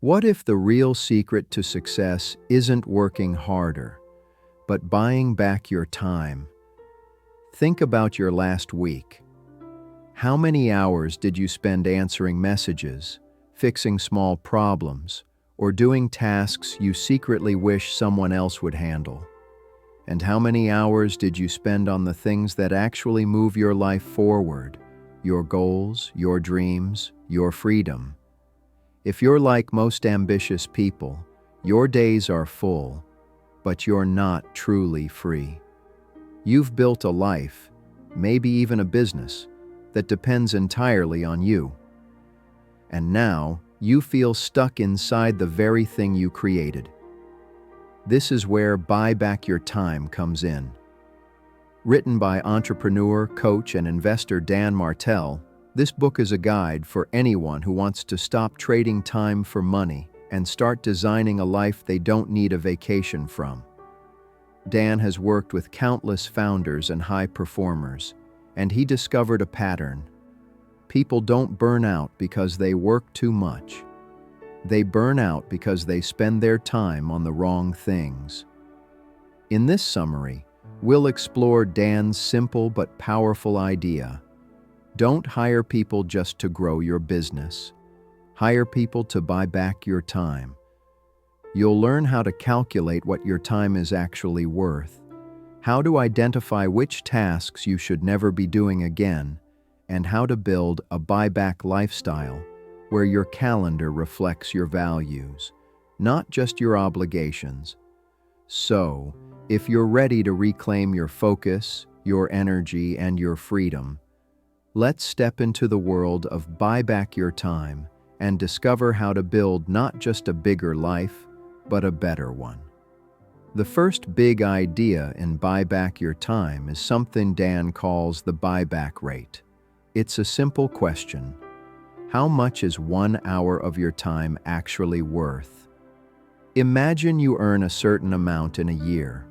What if the real secret to success isn't working harder, but buying back your time? Think about your last week. How many hours did you spend answering messages, fixing small problems, or doing tasks you secretly wish someone else would handle? And how many hours did you spend on the things that actually move your life forward, your goals, your dreams, your freedom? If you're like most ambitious people, your days are full, but you're not truly free. You've built a life, maybe even a business, that depends entirely on you. And now, you feel stuck inside the very thing you created. This is where Buy Back Your Time comes in. Written by entrepreneur, coach, and investor Dan Martell, this book is a guide for anyone who wants to stop trading time for money and start designing a life they don't need a vacation from. Dan has worked with countless founders and high performers, and he discovered a pattern. People don't burn out because they work too much. They burn out because they spend their time on the wrong things. In this summary, we'll explore Dan's simple but powerful idea. Don't hire people just to grow your business. Hire people to buy back your time. You'll learn how to calculate what your time is actually worth, how to identify which tasks you should never be doing again, and how to build a buyback lifestyle where your calendar reflects your values, not just your obligations. So, if you're ready to reclaim your focus, your energy, and your freedom, let's step into the world of Buy Back Your Time and discover how to build not just a bigger life, but a better one. The first big idea in Buy Back Your Time is something Dan calls the buyback rate. It's a simple question. How much is 1 hour of your time actually worth? Imagine you earn a certain amount in a year.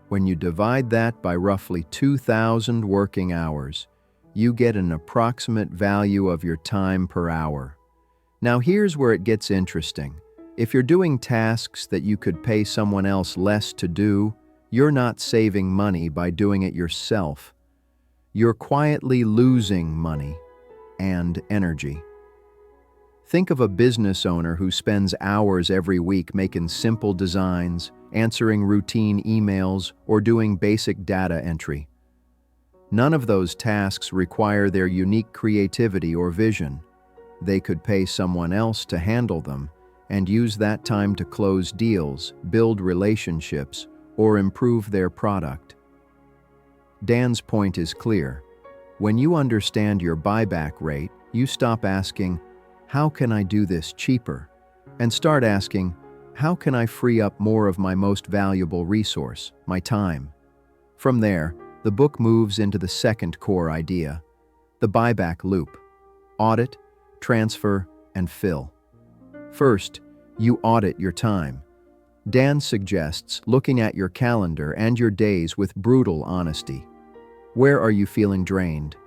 When you divide that by roughly 2,000 working hours, you get an approximate value of your time per hour. Now here's where it gets interesting. If you're doing tasks that you could pay someone else less to do, you're not saving money by doing it yourself. You're quietly losing money and energy. Think of a business owner who spends hours every week making simple designs, answering routine emails, or doing basic data entry. None of those tasks require their unique creativity or vision. They could pay someone else to handle them and use that time to close deals, build relationships, or improve their product. Dan's point is clear. When you understand your buyback rate, you stop asking, "How can I do this cheaper?" and start asking, "How can I free up more of my most valuable resource, my time?" From there, the book moves into the second core idea, the buyback loop. Audit, transfer, and fill. First, you audit your time. Dan suggests looking at your calendar and your days with brutal honesty. Where are you feeling drained?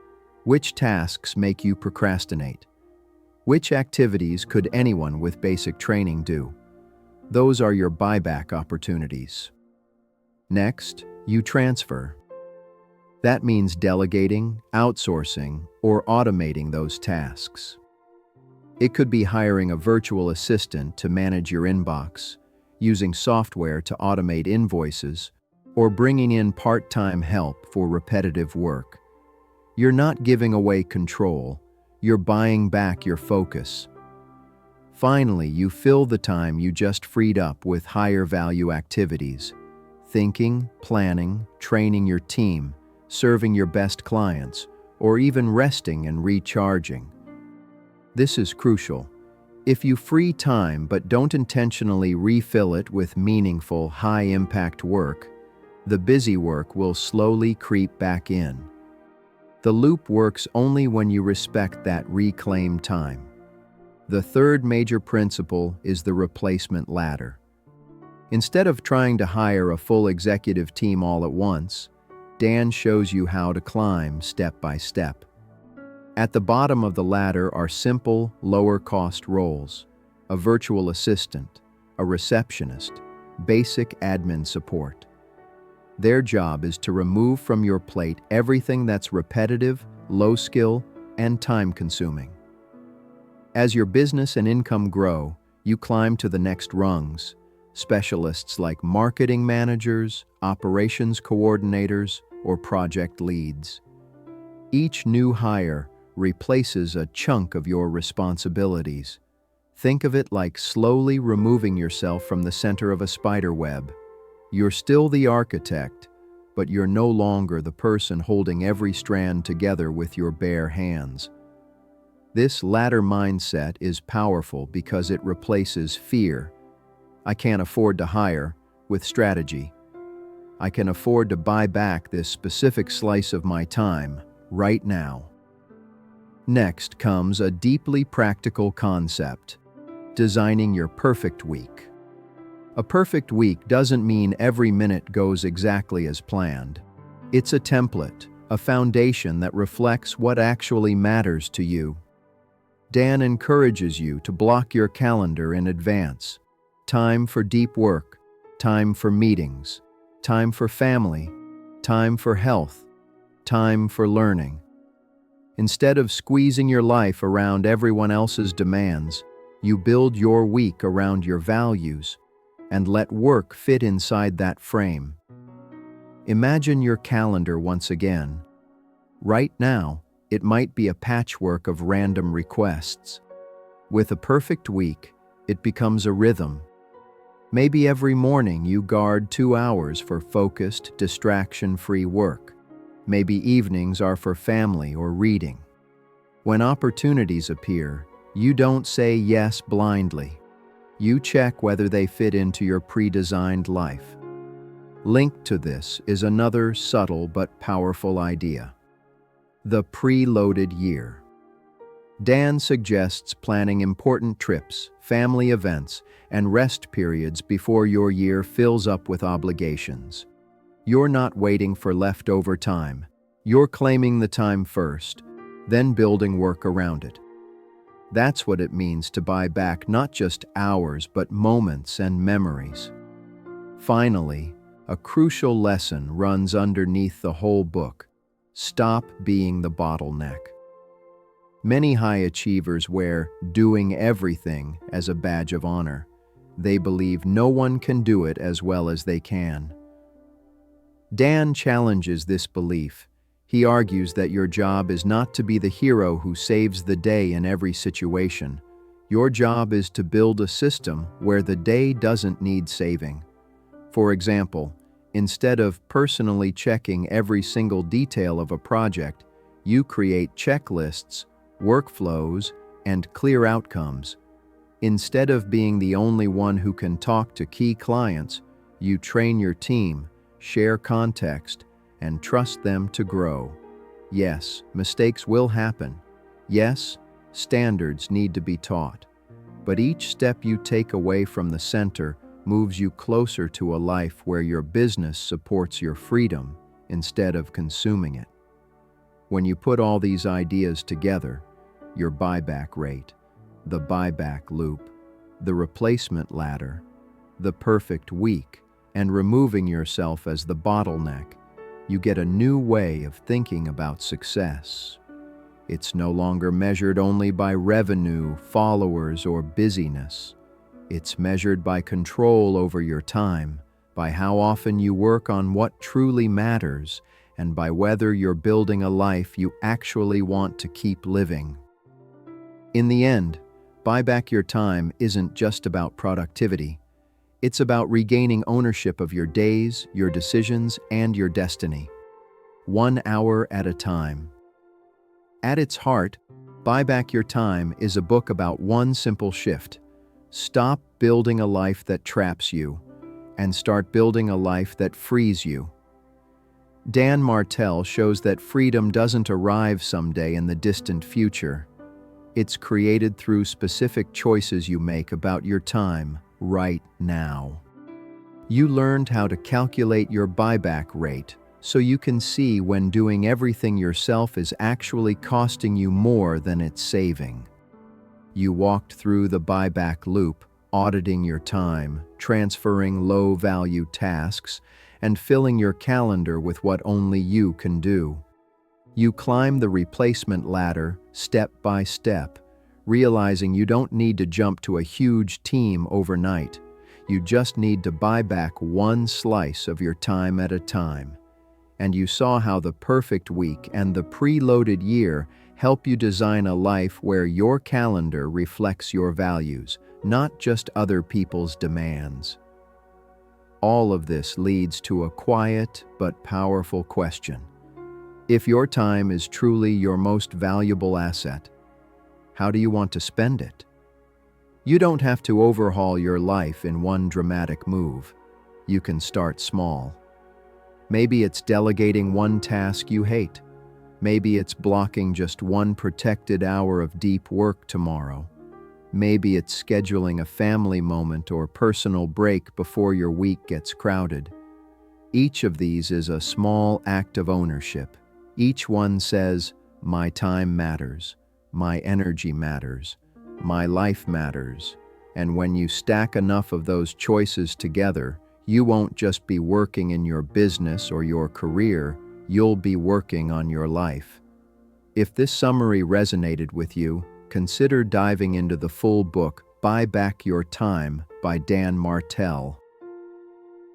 Which tasks make you procrastinate? Which activities could anyone with basic training do? Those are your buyback opportunities. Next, you transfer. That means delegating, outsourcing, or automating those tasks. It could be hiring a virtual assistant to manage your inbox, using software to automate invoices, or bringing in part-time help for repetitive work. You're not giving away control, you're buying back your focus. Finally, you fill the time you just freed up with higher value activities, thinking, planning, training your team, serving your best clients, or even resting and recharging. This is crucial. If you free time but don't intentionally refill it with meaningful, high-impact work, the busy work will slowly creep back in. The loop works only when you respect that reclaimed time. The third major principle is the replacement ladder. Instead of trying to hire a full executive team all at once, Dan shows you how to climb step by step. At the bottom of the ladder are simple, lower-cost roles: a virtual assistant, a receptionist, basic admin support. Their job is to remove from your plate everything that's repetitive, low skill, and time-consuming. As your business and income grow, you climb to the next rungs. Specialists like marketing managers, operations coordinators, or project leads. Each new hire replaces a chunk of your responsibilities. Think of it like slowly removing yourself from the center of a spider web. You're still the architect, but you're no longer the person holding every strand together with your bare hands. This latter mindset is powerful because it replaces fear. I can't afford to hire, with strategy. I can afford to buy back this specific slice of my time, right now. Next comes a deeply practical concept: designing your perfect week. A perfect week doesn't mean every minute goes exactly as planned. It's a template, a foundation that reflects what actually matters to you. Dan encourages you to block your calendar in advance. Time for deep work, time for meetings, time for family, time for health, time for learning. Instead of squeezing your life around everyone else's demands, you build your week around your values and let work fit inside that frame. Imagine your calendar once again. Right now, it might be a patchwork of random requests. With a perfect week, it becomes a rhythm. Maybe every morning you guard 2 hours for focused, distraction-free work. Maybe evenings are for family or reading. When opportunities appear, you don't say yes blindly. You check whether they fit into your pre-designed life. Linked to this is another subtle but powerful idea: the preloaded year. Dan suggests planning important trips, family events, and rest periods before your year fills up with obligations. You're not waiting for leftover time. You're claiming the time first, then building work around it. That's what it means to buy back not just hours, but moments and memories. Finally, a crucial lesson runs underneath the whole book: stop being the bottleneck. Many high achievers wear doing everything as a badge of honor. They believe no one can do it as well as they can. Dan challenges this belief. He argues that your job is not to be the hero who saves the day in every situation. Your job is to build a system where the day doesn't need saving. For example, instead of personally checking every single detail of a project, you create checklists, workflows, and clear outcomes. Instead of being the only one who can talk to key clients, you train your team, share context, and trust them to grow. Yes, mistakes will happen. Yes, standards need to be taught. But each step you take away from the center moves you closer to a life where your business supports your freedom instead of consuming it. When you put all these ideas together, your buyback rate, the buyback loop, the replacement ladder, the perfect week, and removing yourself as the bottleneck, you get a new way of thinking about success. It's no longer measured only by revenue, followers, or busyness. It's measured by control over your time, by how often you work on what truly matters, and by whether you're building a life you actually want to keep living. In the end, buy back your time isn't just about productivity. It's about regaining ownership of your days, your decisions, and your destiny. 1 hour at a time. At its heart, Buy Back Your Time is a book about one simple shift. Stop building a life that traps you, and start building a life that frees you. Dan Martell shows that freedom doesn't arrive someday in the distant future. It's created through specific choices you make about your time right now. You learned how to calculate your buyback rate so you can see when doing everything yourself is actually costing you more than it's saving. You walked through the buyback loop, auditing your time, transferring low-value tasks, and filling your calendar with what only you can do. You climb the replacement ladder step by step, realizing you don't need to jump to a huge team overnight. You just need to buy back one slice of your time at a time. And you saw how the perfect week and the preloaded year help you design a life where your calendar reflects your values, not just other people's demands. All of this leads to a quiet but powerful question. If your time is truly your most valuable asset, how do you want to spend it? You don't have to overhaul your life in one dramatic move. You can start small. Maybe it's delegating one task you hate. Maybe it's blocking just one protected hour of deep work tomorrow. Maybe it's scheduling a family moment or personal break before your week gets crowded. Each of these is a small act of ownership. Each one says, my time matters, my energy matters, my life matters. And when you stack enough of those choices together, you won't just be working in your business or your career, you'll be working on your life. If this summary resonated with you, consider diving into the full book, Buy Back Your Time by Dan Martell.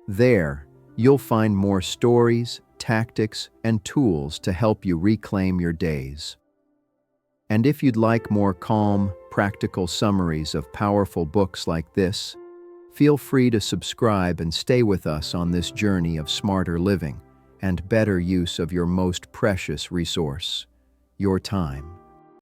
There, you'll find more stories, tactics, and tools to help you reclaim your days. And if you'd like more calm, practical summaries of powerful books like this, feel free to subscribe and stay with us on this journey of smarter living and better use of your most precious resource, your time.